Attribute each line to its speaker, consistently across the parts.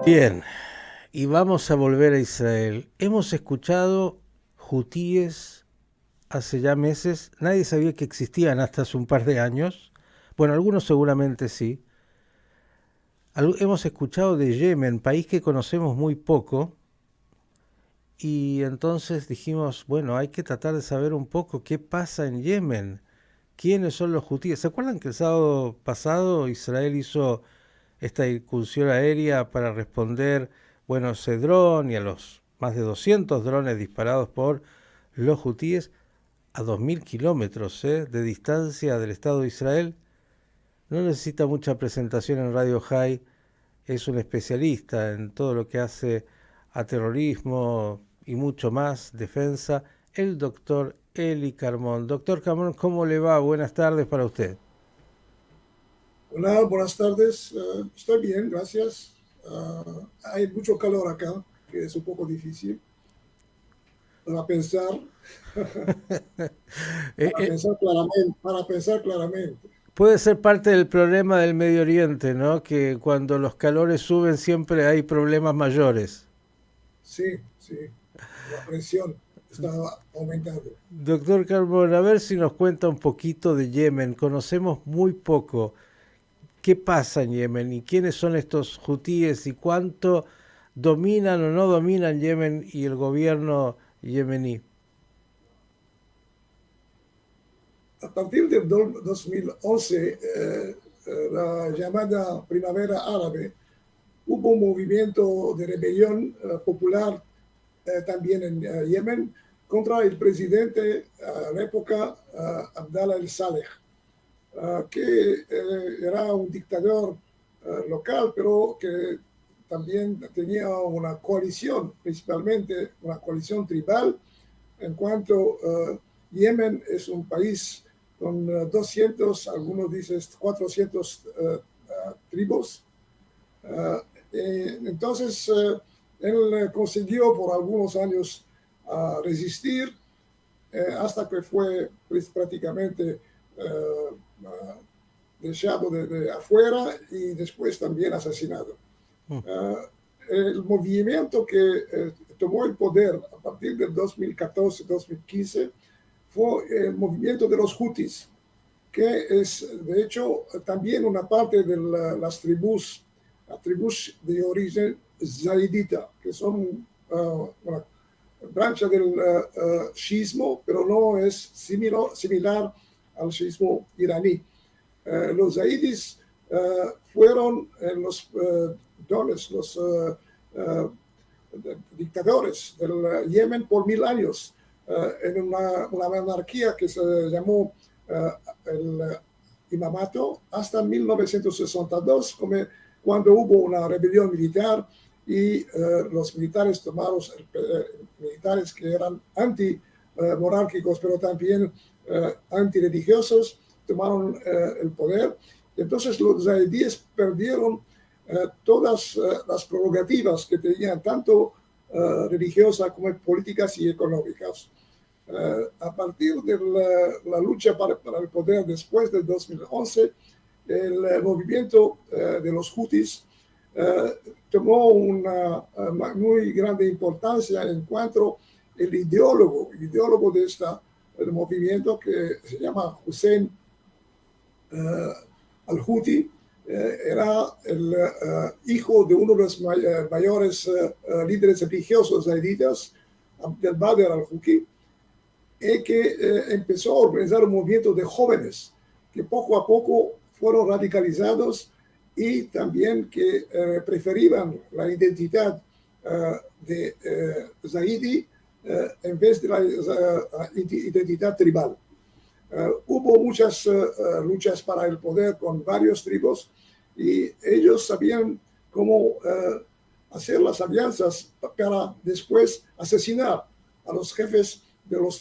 Speaker 1: Bien, y vamos a volver a Israel. Hemos escuchado hutíes hace ya meses, nadie sabía que existían hasta hace un par de años. Bueno, algunos seguramente sí. Hemos escuchado de Yemen, país que conocemos muy poco, y entonces dijimos, bueno, hay que tratar de saber un poco qué pasa en Yemen, quiénes son los hutíes. ¿Se acuerdan que el sábado pasado Israel hizo esta incursión aérea para responder, bueno, a ese dron y a los más de 200 drones disparados por los hutíes a 2.000 kilómetros de distancia del Estado de Israel? No necesita mucha presentación en Radio High, es un especialista en todo lo que hace a terrorismo y mucho más, defensa, el doctor Eli Carmón. Doctor Carmón, ¿cómo le va? Buenas tardes para usted.
Speaker 2: Hola, buenas tardes. Estoy bien, gracias. Hay mucho calor acá, que es un poco difícil para pensar,
Speaker 1: eh, eh,
Speaker 2: para pensar claramente.
Speaker 1: Puede ser parte del problema del Medio Oriente, ¿no? Que cuando los calores suben siempre hay problemas mayores.
Speaker 2: Sí, sí, la presión está aumentando.
Speaker 1: Doctor Carbón, a ver si nos cuenta un poquito de Yemen. Conocemos muy poco. ¿Qué pasa en Yemen y quiénes son estos hutíes y cuánto dominan o no dominan Yemen y el gobierno yemení?
Speaker 2: A partir del 2011, la llamada Primavera Árabe, hubo un movimiento de rebelión popular también en Yemen contra el presidente a la época Abdallah el-Saleh, que era un dictador local, pero que también tenía una coalición, principalmente una coalición tribal, en cuanto Yemen es un país con 200, algunos dicen 400 tribus. Entonces, él consiguió por algunos años resistir hasta que fue pues, prácticamente dejado de afuera y después también asesinado. El movimiento que tomó el poder a partir del 2014-2015 fue el movimiento de los hutis, que es de hecho también una parte de las tribus de origen zaidita, que son una brancha del shiismo, pero no es similar al shiismo iraní. Los zaidis fueron los dones, los dictadores del Yemen por 1000 años, en una monarquía que se llamó el imamato hasta 1962, cuando hubo una rebelión militar y los militares tomaron, militares que eran anti-monárquicos, pero también antirreligiosos, tomaron el poder. Entonces los zaidíes perdieron todas las prerrogativas que tenían, tanto religiosas como políticas y económicas. A partir de la lucha para el poder después del 2011, el movimiento de los hutis tomó una muy grande importancia en cuanto el ideólogo de este movimiento, que se llama Hussein al-Houthi, era el hijo de uno de los mayores líderes religiosos zaiditas, Abdel Bader al-Houthi, que empezó a organizar un movimiento de jóvenes que poco a poco fueron radicalizados y también que preferían la identidad de zaidi en vez de la identidad tribal. Hubo muchas luchas para el poder con varios tribus y ellos sabían cómo hacer las alianzas para después asesinar a los jefes de los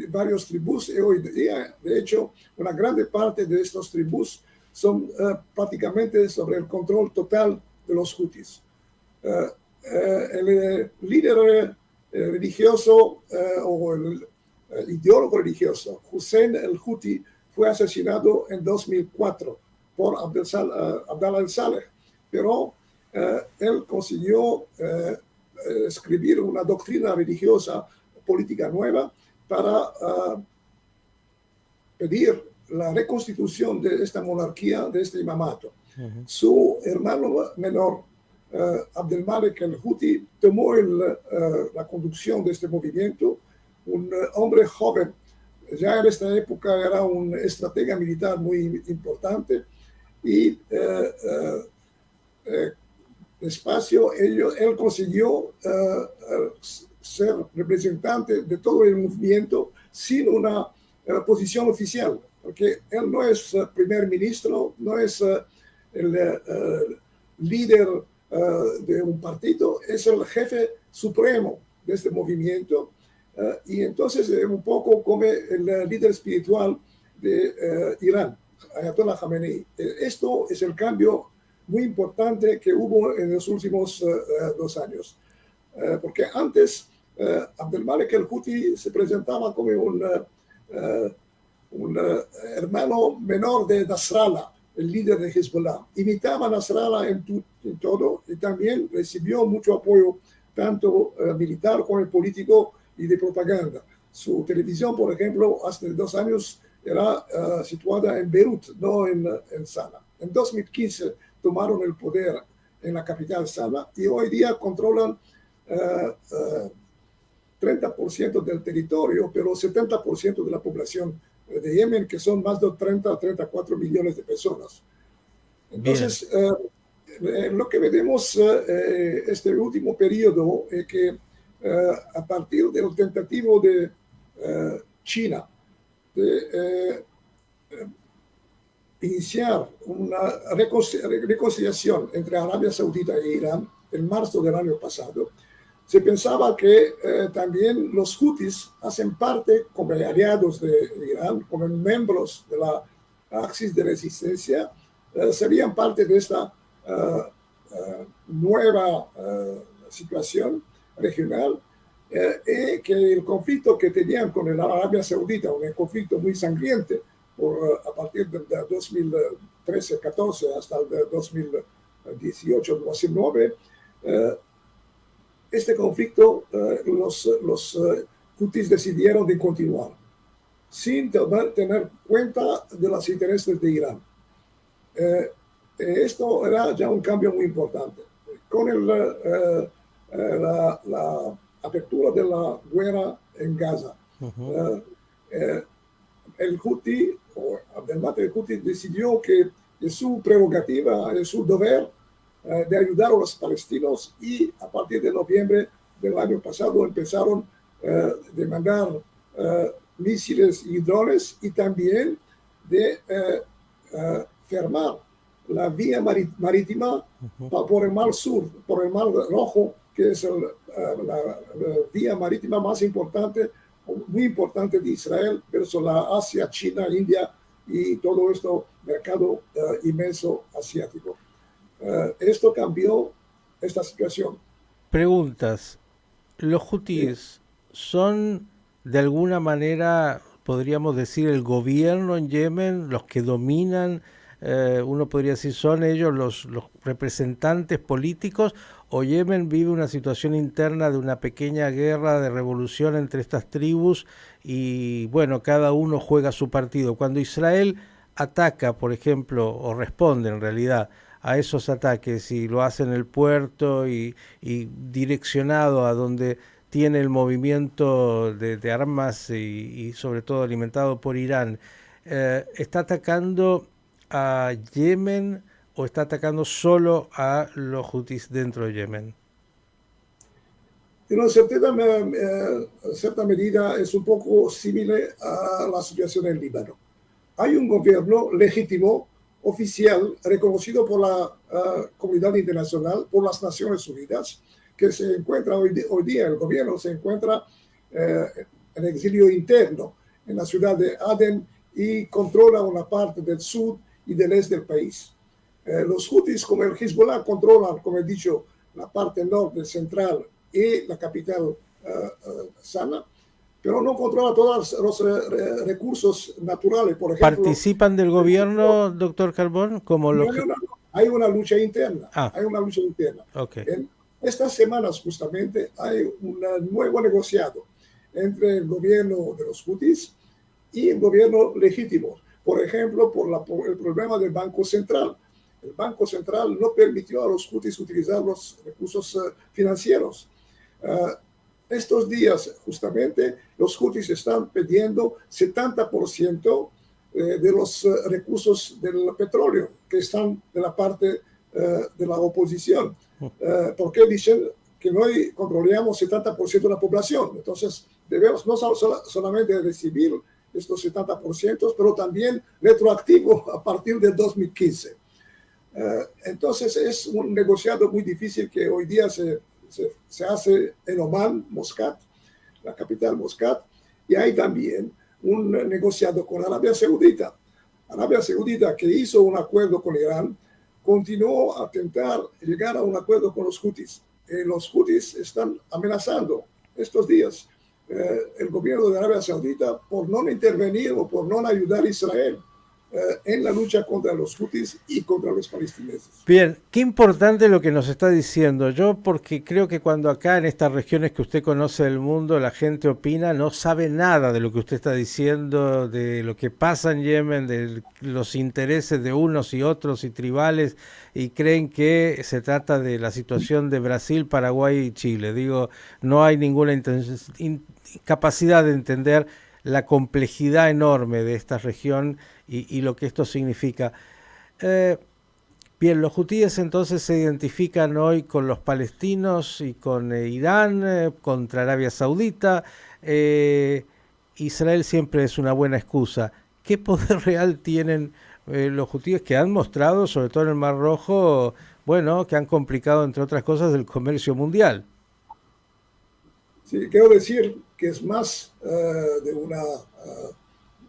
Speaker 2: varios tribus. Y hoy día, de hecho, una gran parte de estos tribus son prácticamente sobre el control total de los hutis. El líder religioso o el ideólogo religioso Hussein el-Houthi fue asesinado en 2004 por Abdallah al-Saleh, pero él consiguió escribir una doctrina religiosa política nueva para pedir la reconstitución de esta monarquía, de este imamato. Su hermano menor, Abdelmalek el-Houthi, tomó la conducción de este movimiento, un hombre joven. Ya en esta época era un estratega militar muy importante y despacio él consiguió ser representante de todo el movimiento sin una posición oficial, porque él no es primer ministro, no es el líder de un partido, es el jefe supremo de este movimiento, y entonces un poco como el líder espiritual de Irán, Ayatollah Khamenei. Esto es el cambio muy importante que hubo en los últimos 2 años, porque antes Abdelmalek el-Houthi se presentaba como un hermano menor de Nasrallah, el líder de Hezbollah. Imitaba a Nasrallah en todo y también recibió mucho apoyo, tanto militar como político y de propaganda. Su televisión, por ejemplo, hace 2 años era situada en Beirut, no en Sanaa. En 2015 tomaron el poder en la capital Sanaa y hoy día controlan 30% del territorio, pero 70% de la población de Yemen, que son más de 30 a 34 millones de personas. Entonces, lo que vemos este último periodo es que a partir del tentativo de China de iniciar una reconciliación entre Arabia Saudita e Irán en marzo del año pasado, se pensaba que también los hutis hacen parte como aliados de Irán, como miembros de la axis de resistencia, serían parte de esta nueva situación regional, y que el conflicto que tenían con la Arabia Saudita, un conflicto muy sangriento a partir del 2013-14 hasta el 2018-2019, este conflicto los hutis decidieron de continuar sin tener cuenta de los intereses de Irán. Esto era ya un cambio muy importante. Con la apertura de la guerra en Gaza, el Houthi, o Abdelmalek el-Houthi, decidió que es su prerrogativa, es su deber de ayudar a los palestinos, y a partir de noviembre del año pasado empezaron de mandar misiles y drones, y también de firmar la vía marítima por el Mar Sur, por el Mar Rojo, que es la vía marítima más importante, muy importante de Israel versus la Asia, China, India y todo esto mercado inmenso asiático. Esto cambió esta situación.
Speaker 1: Preguntas. ¿Los hutíes son de alguna manera, podríamos decir, el gobierno en Yemen, los que dominan? Uno podría decir, ¿son ellos los representantes políticos, o Yemen vive una situación interna de una pequeña guerra de revolución entre estas tribus y bueno, cada uno juega su partido? Cuando Israel ataca, por ejemplo, o responde en realidad a esos ataques, y lo hace en el puerto y direccionado a donde tiene el movimiento de armas y sobre todo alimentado por Irán, ¿está atacando a Yemen o está atacando solo a los hutis dentro de Yemen?
Speaker 2: En una cierta medida es un poco similar a la situación en Líbano. Hay un gobierno legítimo, oficial, reconocido por la comunidad internacional, por las Naciones Unidas, que se encuentra hoy día, el gobierno se encuentra en exilio interno en la ciudad de Aden y controla una parte del sur y del este del país. Los hutis, como el Hezbollah, controlan, como he dicho, la parte norte, central y la capital Sanaa, pero no controla todos los recursos naturales. Por ejemplo,
Speaker 1: ¿Participan del gobierno, doctor Carbón? Como los...
Speaker 2: no. Hay una lucha interna.
Speaker 1: Ah,
Speaker 2: Hay una lucha interna.
Speaker 1: ok.
Speaker 2: En estas semanas justamente hay un nuevo negociado entre el gobierno de los Houthis y el gobierno legítimo. Por ejemplo, por el problema del Banco Central. El Banco Central no permitió a los Houthis utilizar los recursos financieros. Estos días, justamente, los Houthis están pidiendo 70% de los recursos del petróleo que están de la parte de la oposición. Porque dicen que no controlamos 70% de la población. Entonces, debemos no solamente recibir estos 70%, pero también retroactivo a partir del 2015. Entonces, es un negociado muy difícil que hoy día se hace en Omán, Muscat, la capital Muscat, y hay también un negociado con Arabia Saudita. Arabia Saudita, que hizo un acuerdo con Irán, continuó a intentar llegar a un acuerdo con los Houthis. Los Houthis están amenazando estos días el gobierno de Arabia Saudita por no intervenir o por no ayudar a Israel en la lucha contra los Houthis y contra los palestineses.
Speaker 1: Bien, qué importante lo que nos está diciendo. Yo porque creo que cuando acá en estas regiones que usted conoce del mundo la gente opina, no sabe nada de lo que usted está diciendo, de lo que pasa en Yemen, de los intereses de unos y otros y tribales, y creen que se trata de la situación de Brasil, Paraguay y Chile. Digo, no hay ninguna capacidad de entender la complejidad enorme de esta región y lo que esto significa. Bien, los hutíes entonces se identifican hoy con los palestinos y con Irán, contra Arabia Saudita. Israel siempre es una buena excusa. ¿Qué poder real tienen los hutíes que han mostrado, sobre todo en el Mar Rojo, bueno, que han complicado, entre otras cosas, el comercio mundial?
Speaker 2: Sí, quiero decir que es más de una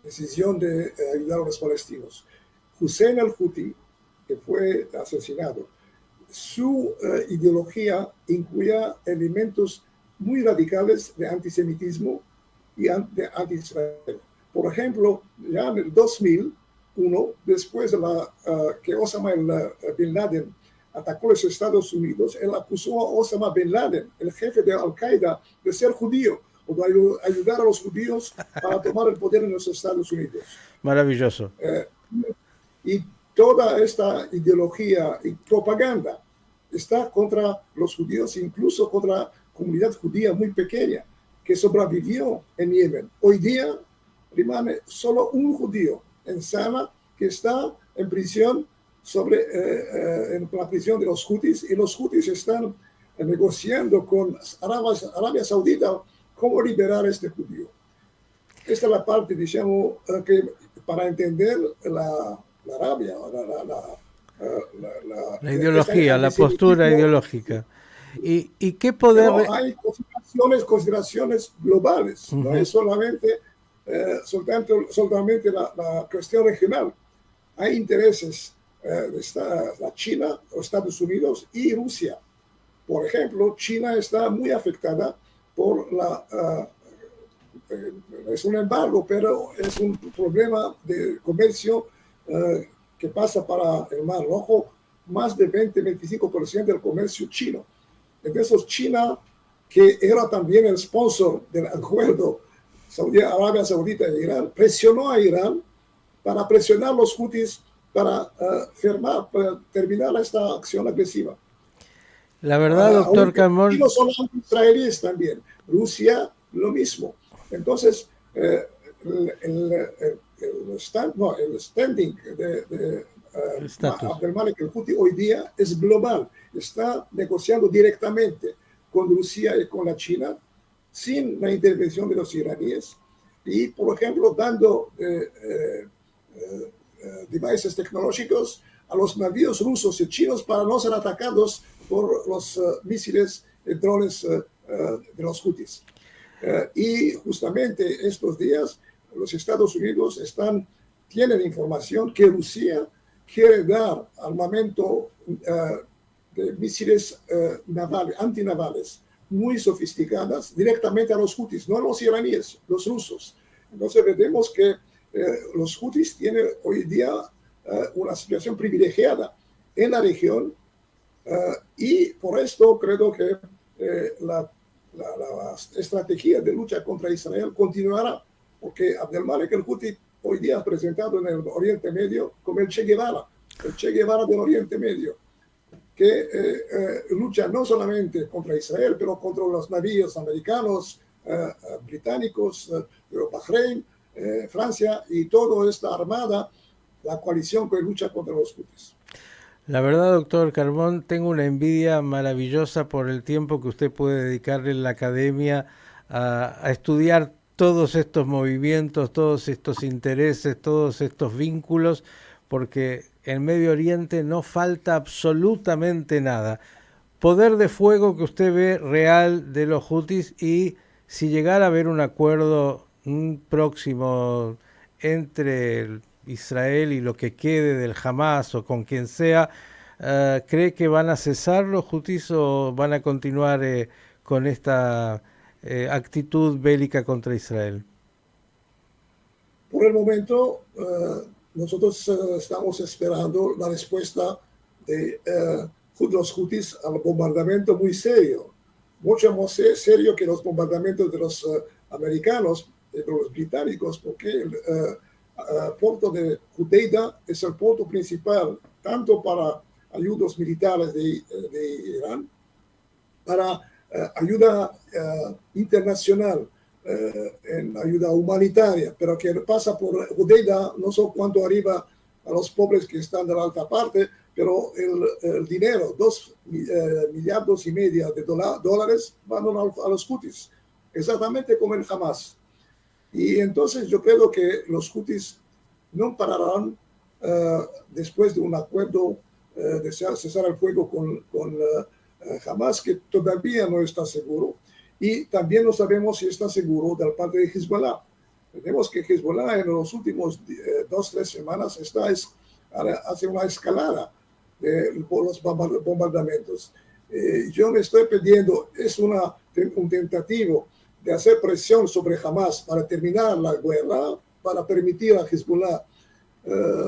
Speaker 2: decisión de ayudar a los palestinos. Hussein al-Houthi, que fue asesinado, su ideología incluía elementos muy radicales de antisemitismo y de anti-Israel. Por ejemplo, ya en el 2001, después de que Osama Bin Laden atacó a los Estados Unidos, él acusó a Osama Bin Laden, el jefe de Al-Qaeda, de ser judío o de ayudar a los judíos para tomar el poder en los Estados Unidos.
Speaker 1: Maravilloso.
Speaker 2: Y toda esta ideología y propaganda está contra los judíos, incluso contra la comunidad judía muy pequeña que sobrevivió en Yemen. Hoy día permanece solo un judío en Sana que está en prisión en la prisión de los Houthis, y los Houthis están negociando con Arabia Saudita cómo liberar a este judío. Esta es la parte, digamos, que para entender la Arabia,
Speaker 1: la ideología, la postura ideológica. ¿Y qué poder?
Speaker 2: Pero hay consideraciones globales, no es solamente la cuestión regional. Hay intereses de la China, los Estados Unidos y Rusia. Por ejemplo, China está muy afectada por es un embargo, pero es un problema de comercio que pasa para el Mar Rojo, más de 20-25% del comercio chino. Entonces, China, que era también el sponsor del acuerdo Arabia Saudita e Irán, presionó a Irán para presionar a los Houthis para terminar esta acción agresiva.
Speaker 1: La verdad, doctor Carbón.
Speaker 2: Los son israelíes también. Rusia, lo mismo. Entonces, el standing de Abdelmalek el-Houthi hoy día es global. Está negociando directamente con Rusia y con la China sin la intervención de los iraníes y, por ejemplo, dando devices tecnológicos a los navíos rusos y chinos para no ser atacados por los misiles y drones de los Houthis. Y justamente estos días los Estados Unidos tienen información que Rusia quiere dar armamento de misiles navales, antinavales muy sofisticadas directamente a los hutis, no a los iraníes, los rusos. Entonces vemos que los hutis tienen hoy día una situación privilegiada en la región y por esto creo que la estrategia de lucha contra Israel continuará, porque Abdelmalek el-Houthi hoy día es presentado en el Oriente Medio como el Che Guevara del Oriente Medio, que lucha no solamente contra Israel, pero contra los navíos americanos, británicos, Bahrein, Francia y toda esta armada, la coalición que lucha contra los hutis.
Speaker 1: La verdad, doctor Carbón, tengo una envidia maravillosa por el tiempo que usted puede dedicarle en la academia a estudiar todos estos movimientos, todos estos intereses, todos estos vínculos, porque en Medio Oriente no falta absolutamente nada. Poder de fuego que usted ve real de los hutis, y si llegara a haber un acuerdo próximo entre Israel y lo que quede del Hamas o con quien sea, ¿cree que van a cesar los hutis o van a continuar con esta actitud bélica contra Israel?
Speaker 2: Por el momento, nosotros estamos esperando la respuesta de los hutis al bombardamiento muy serio, mucho más serio que los bombardamientos de los americanos, de los británicos, porque el puerto de Hodeida es el puerto principal, tanto para ayudas militares de Irán, para ayuda internacional, en ayuda humanitaria, pero que pasa por Hodeida, no sé cuánto arriba a los pobres que están de la alta parte, pero el dinero, 2 millardos y medio de dólares van a los hutis, exactamente como el Hamas. Y entonces yo creo que los hutis no pararán después de un acuerdo de cesar el fuego con Hamas, que todavía no está seguro. Y también no sabemos si está seguro de la parte de Hezbollah. Vemos que Hezbollah en los últimos 2-3 semanas hace una escalada por los bombardamientos. Yo me estoy pidiendo, es un tentativo de hacer presión sobre Hamas para terminar la guerra, para permitir a Hezbollah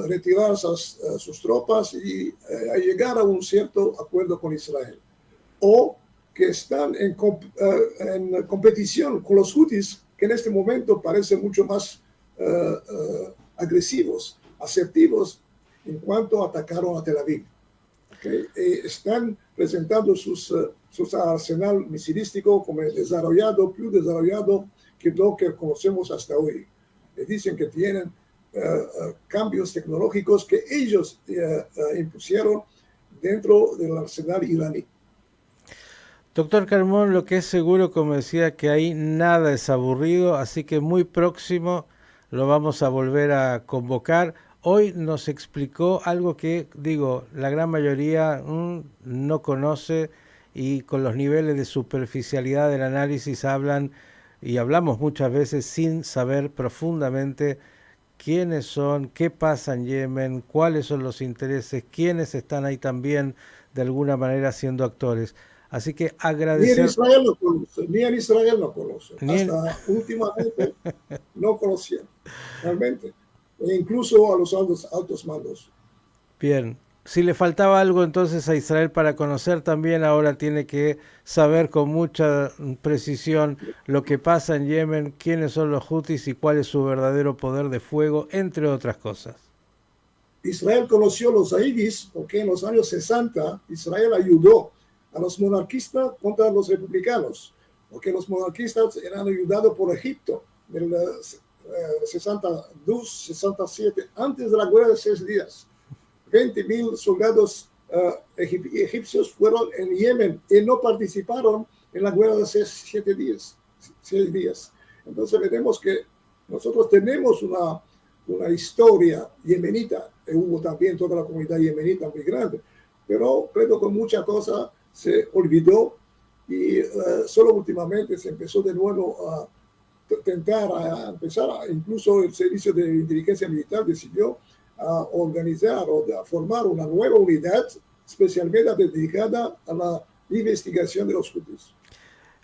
Speaker 2: retirar sus tropas y llegar a un cierto acuerdo con Israel. O que están en competición con los hutis, que en este momento parecen mucho más agresivos, asertivos, en cuanto atacaron a Tel Aviv. ¿Okay? Están presentando su arsenal misilístico como desarrollado, plus desarrollado que lo que conocemos hasta hoy. Dicen que tienen cambios tecnológicos que ellos impusieron dentro del arsenal iraní.
Speaker 1: Doctor Carmón, lo que es seguro, como decía, que ahí nada es aburrido, así que muy próximo lo vamos a volver a convocar. Hoy nos explicó algo que, digo, la gran mayoría no conoce, y con los niveles de superficialidad del análisis hablan y hablamos muchas veces sin saber profundamente quiénes son, qué pasa en Yemen, cuáles son los intereses, quiénes están ahí también de alguna manera siendo actores. Así que agradecer...
Speaker 2: Ni en Israel lo conoce, ni en Israel lo conoce. Hasta últimamente no conocían, realmente. E incluso a los altos mandos.
Speaker 1: Bien. Si le faltaba algo entonces a Israel para conocer, también ahora tiene que saber con mucha precisión lo que pasa en Yemen, quiénes son los hutis y cuál es su verdadero poder de fuego, entre otras cosas.
Speaker 2: Israel conoció los zaidis porque en los años 60 Israel ayudó a los monarquistas contra los republicanos, porque los monarquistas eran ayudados por Egipto en el 62, 67, antes de la guerra de 6 días. 20.000 soldados egipcios fueron en Yemen y no participaron en la guerra de 6 días. Entonces veremos que nosotros tenemos una historia yemenita, hubo también toda la comunidad yemenita muy grande, pero creo que mucha cosa se olvidó y solo últimamente se empezó de nuevo a empezar, incluso el servicio de inteligencia militar decidió a organizar o a formar una nueva unidad especialmente dedicada a la investigación de los hutis.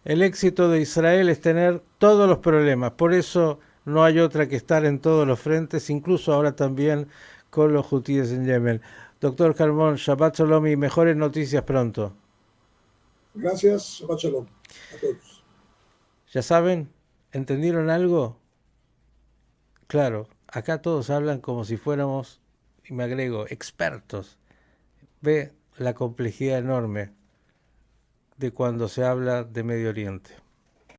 Speaker 1: El éxito de Israel es tener todos los problemas, por eso no hay otra que estar en todos los frentes, incluso ahora también con los hutíes en Yemen. Doctor Carmón, Shabbat Shalom y mejores noticias pronto.
Speaker 2: Gracias, Shabbat Shalom a todos.
Speaker 1: Ya saben, ¿entendieron algo? Claro, acá todos hablan como si fuéramos, y me agrego, expertos. Ve la complejidad enorme de cuando se habla de Medio Oriente.